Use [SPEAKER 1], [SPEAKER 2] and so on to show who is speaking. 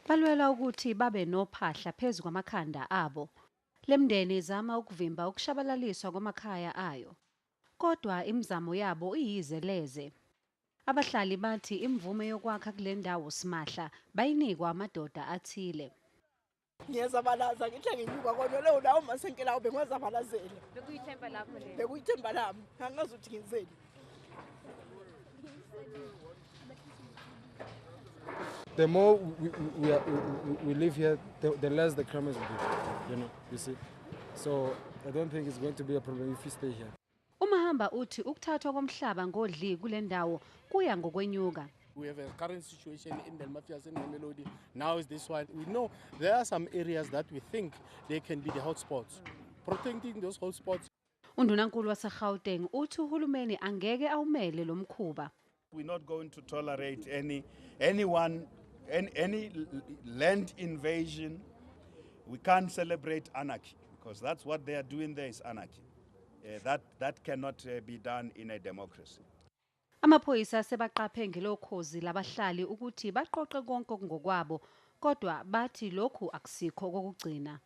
[SPEAKER 1] balwela ukuthi babe nophahla phezu kwamakhanda abo. Lemndeni izama ukuvimba ukushabalaliswa kwamakhaya ayo. Kodwa imizamo yabo iyizeleze. Abahlali bathi imvume yokwakha kule ndawo simahla bayinikwa amadoda athile.
[SPEAKER 2] Ngiyazabalaza ngihle nginyuka kodwa leyo ndawo masenkela ube ngizabalazela.
[SPEAKER 3] Bekuyithemba lakho le.
[SPEAKER 2] Bekuyithemba lami. Angazi ukuthi ngenzeni.
[SPEAKER 4] The more we live here, the less the crimes will be, you see. So I don't think it's going to be a problem if we stay here.
[SPEAKER 1] Umahamba uthi ukuthathwa komhlaba Ngodli kule ndawo kuya ngokwenyuka.
[SPEAKER 5] We have a current situation in the Mafias and Melody. Now is this one. We know there are some areas that we think they can be the hotspots. Protecting those hotspots.
[SPEAKER 1] Undunankulu waseGauteng uthi uhulumeni angeke awumele lo mkhuba.
[SPEAKER 6] We're not going to tolerate any land invasion. We can't celebrate anarchy because that's what they are doing there is anarchy. That cannot be done in a democracy.
[SPEAKER 1] Amaphoyisa sebaqaphe ngelokhozi labahlali ukuthi baqoqe konke ngokwabo, kodwa bathi lokhu akusikho kokugcina.